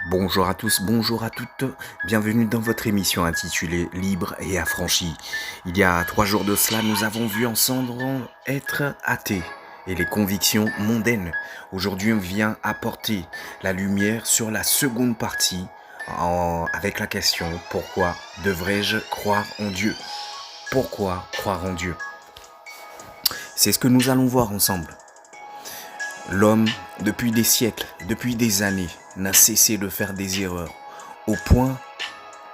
Bonjour à tous, bonjour à toutes, bienvenue dans votre émission intitulée Libre et affranchi. Il y a 3 jours de cela, nous avons vu ensemble être athées et les convictions mondaines. Aujourd'hui, on vient apporter la lumière sur la seconde partie avec la question: pourquoi devrais-je croire en Dieu? Pourquoi croire en Dieu? C'est ce que nous allons voir ensemble. L'homme, depuis des siècles, depuis des années, n'a cessé de faire des erreurs, au point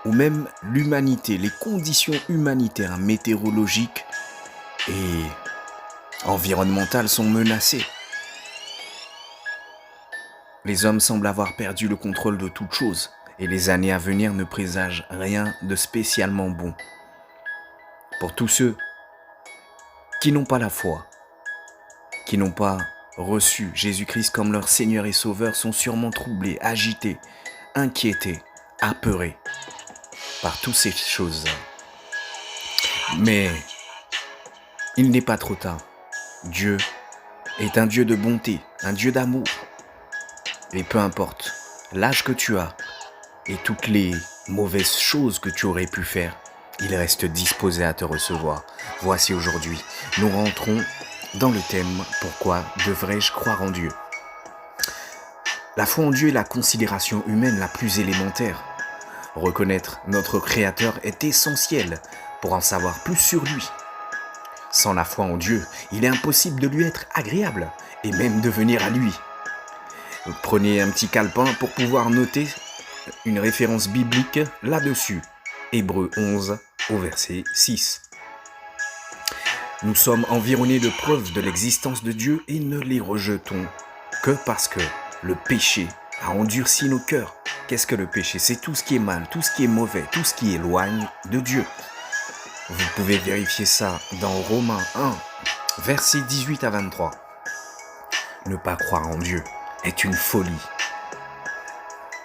où même l'humanité, les conditions humanitaires, météorologiques et environnementales sont menacées. Les hommes semblent avoir perdu le contrôle de toute chose, et les années à venir ne présagent rien de spécialement bon. Pour tous ceux qui n'ont pas la foi, qui n'ont pas reçu Jésus-Christ comme leur Seigneur et Sauveur, sont sûrement troublés, agités, inquiétés, apeurés par toutes ces choses. Mais il n'est pas trop tard. Dieu est un Dieu de bonté, un Dieu d'amour. Et peu importe l'âge que tu as et toutes les mauvaises choses que tu aurais pu faire, il reste disposé à te recevoir. Voici aujourd'hui, nous rentrons dans le thème: pourquoi devrais-je croire en Dieu? La foi en Dieu est la considération humaine la plus élémentaire. Reconnaître notre Créateur est essentiel pour en savoir plus sur lui. Sans la foi en Dieu, il est impossible de lui être agréable et même de venir à lui. Prenez un petit calepin pour pouvoir noter une référence biblique là-dessus. Hébreux 11 au verset 6. Nous sommes environnés de preuves de l'existence de Dieu et ne les rejetons que parce que le péché a endurci nos cœurs. Qu'est-ce que le péché? C'est tout ce qui est mal, tout ce qui est mauvais, tout ce qui éloigne de Dieu. Vous pouvez vérifier ça dans Romains 1, versets 18 à 23. Ne pas croire en Dieu est une folie.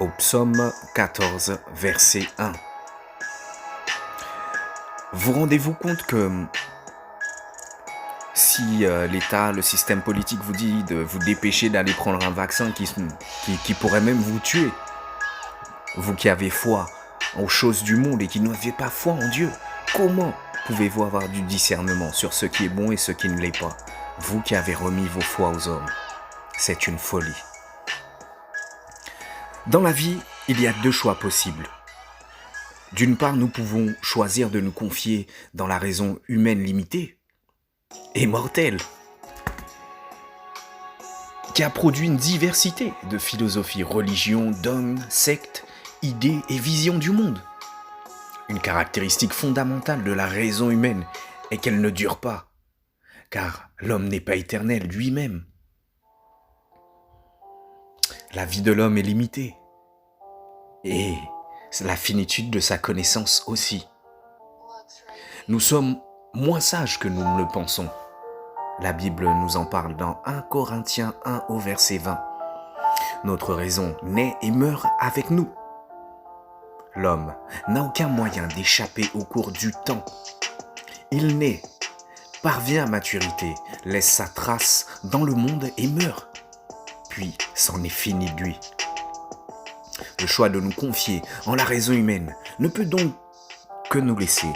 Au psaume 14, verset 1. Vous rendez-vous compte que si l'État, le système politique vous dit de vous dépêcher d'aller prendre un vaccin qui pourrait même vous tuer, vous qui avez foi aux choses du monde et qui n'avez pas foi en Dieu, comment pouvez-vous avoir du discernement sur ce qui est bon et ce qui ne l'est pas? Vous qui avez remis vos foi aux hommes, c'est une folie. Dans la vie, il y a deux choix possibles. D'une part, nous pouvons choisir de nous confier dans la raison humaine limitée et mortelle, qui a produit une diversité de philosophies, religions, dogmes, sectes, idées et visions du monde. Une caractéristique fondamentale de la raison humaine est qu'elle ne dure pas, car l'homme n'est pas éternel lui-même. La vie de l'homme est limitée, et la finitude de sa connaissance aussi. Nous sommes moins sages que nous ne le pensons. La Bible nous en parle dans 1 Corinthiens 1 au verset 20. Notre raison naît et meurt avec nous. L'homme n'a aucun moyen d'échapper au cours du temps. Il naît, parvient à maturité, laisse sa trace dans le monde et meurt. Puis c'en est fini de lui. Le choix de nous confier en la raison humaine ne peut donc que nous laisser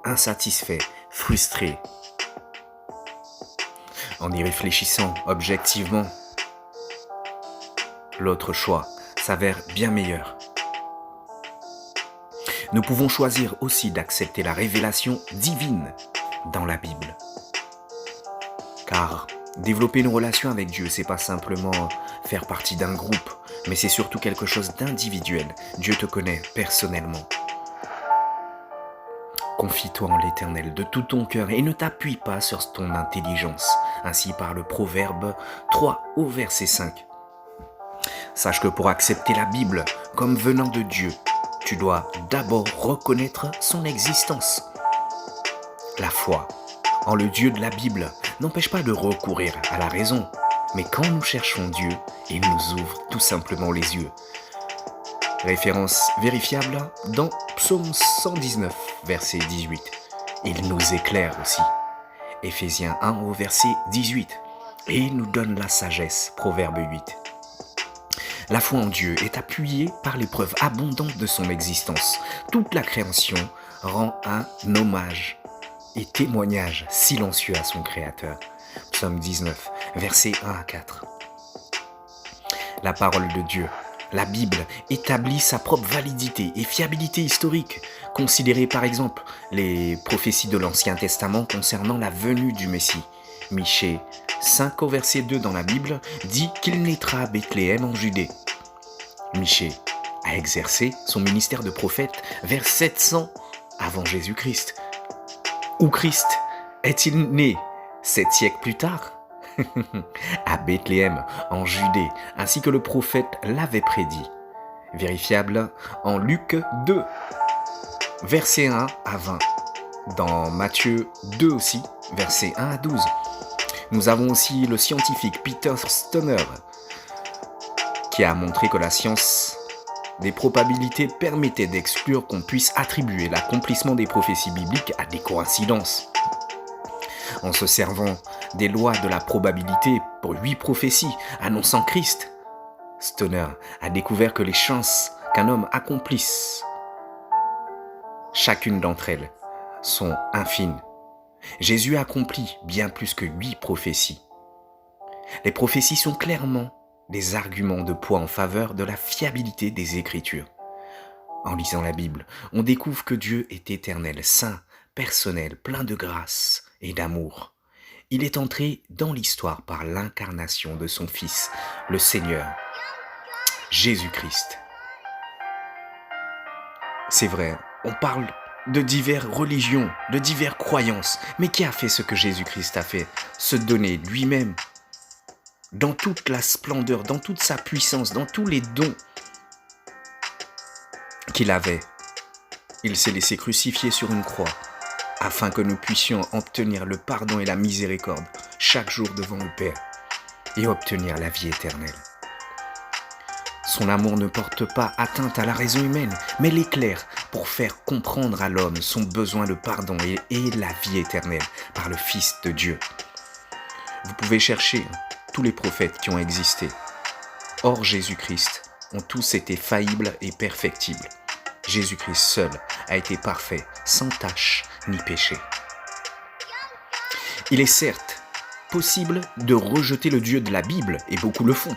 insatisfaits, frustrés. En y réfléchissant objectivement, l'autre choix s'avère bien meilleur. Nous pouvons choisir aussi d'accepter la révélation divine dans la Bible. Car développer une relation avec Dieu, c'est pas simplement faire partie d'un groupe, mais c'est surtout quelque chose d'individuel. Dieu te connaît personnellement. Confie-toi en l'Éternel de tout ton cœur et ne t'appuie pas sur ton intelligence. Ainsi parle Proverbe 3 au verset 5. Sache que pour accepter la Bible comme venant de Dieu, tu dois d'abord reconnaître son existence. La foi en le Dieu de la Bible n'empêche pas de recourir à la raison, mais quand nous cherchons Dieu, il nous ouvre tout simplement les yeux. Référence vérifiable dans Psaume 119, verset 18. Il nous éclaire aussi. Éphésiens 1 au verset 18. Et il nous donne la sagesse, Proverbe 8. La foi en Dieu est appuyée par les preuves abondantes de son existence. Toute la création rend un hommage et témoignage silencieux à son Créateur. Psaume 19, versets 1 à 4. La parole de Dieu, la Bible, établit sa propre validité et fiabilité historique. Considérez par exemple les prophéties de l'Ancien Testament concernant la venue du Messie. Michée 5 au verset 2 dans la Bible dit qu'il naîtra à Bethléem en Judée. Michée a exercé son ministère de prophète vers 700 avant Jésus-Christ. Où Christ est-il né 7 siècles plus tard? À Bethléem, en Judée, ainsi que le prophète l'avait prédit. Vérifiable en Luc 2, versets 1 à 20. Dans Matthieu 2 aussi, versets 1 à 12. Nous avons aussi le scientifique Peter Stoner, qui a montré que la science des probabilités permettait d'exclure qu'on puisse attribuer l'accomplissement des prophéties bibliques à des coïncidences. En se servant des lois de la probabilité pour 8 prophéties annonçant Christ, Stoner a découvert que les chances qu'un homme accomplisse, chacune d'entre elles, sont infimes. Jésus accomplit bien plus que 8 prophéties. Les prophéties sont clairement des arguments de poids en faveur de la fiabilité des Écritures. En lisant la Bible, on découvre que Dieu est éternel, saint, personnel, plein de grâce et d'amour. Il est entré dans l'histoire par l'incarnation de son Fils, le Seigneur, Jésus-Christ. C'est vrai, on parle de diverses religions, de diverses croyances, mais qui a fait ce que Jésus-Christ a fait? Se donner lui-même dans toute la splendeur, dans toute sa puissance, dans tous les dons qu'il avait. Il s'est laissé crucifier sur une croix afin que nous puissions obtenir le pardon et la miséricorde chaque jour devant le Père et obtenir la vie éternelle. Son amour ne porte pas atteinte à la raison humaine, mais l'éclaire pour faire comprendre à l'homme son besoin de pardon et la vie éternelle par le Fils de Dieu. Vous pouvez chercher tous les prophètes qui ont existé. Hors Jésus-Christ, ont tous été faillibles et perfectibles. Jésus-Christ seul a été parfait, sans tache ni péché. Il est certes possible de rejeter le Dieu de la Bible, et beaucoup le font.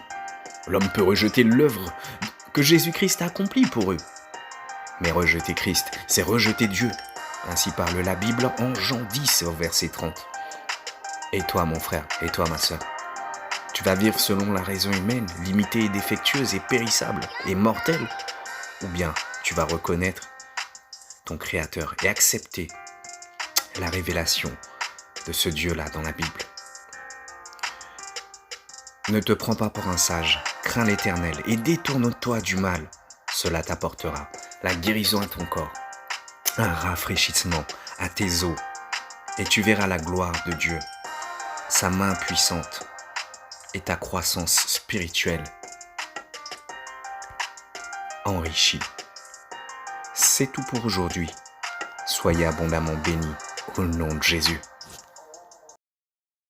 L'homme peut rejeter l'œuvre que Jésus-Christ a accomplie pour eux. Mais rejeter Christ, c'est rejeter Dieu. Ainsi parle la Bible en Jean 10 au verset 30. Et toi, mon frère, et toi, ma sœur, tu vas vivre selon la raison humaine, limitée et défectueuse et périssable et mortelle, ou bien tu vas reconnaître ton Créateur et accepter la révélation de ce Dieu-là dans la Bible. Ne te prends pas pour un sage, crains l'Éternel et détourne-toi du mal. Cela t'apportera la guérison à ton corps, un rafraîchissement à tes os, et tu verras la gloire de Dieu, sa main puissante et ta croissance spirituelle enrichie. C'est tout pour aujourd'hui. Soyez abondamment bénis au nom de Jésus.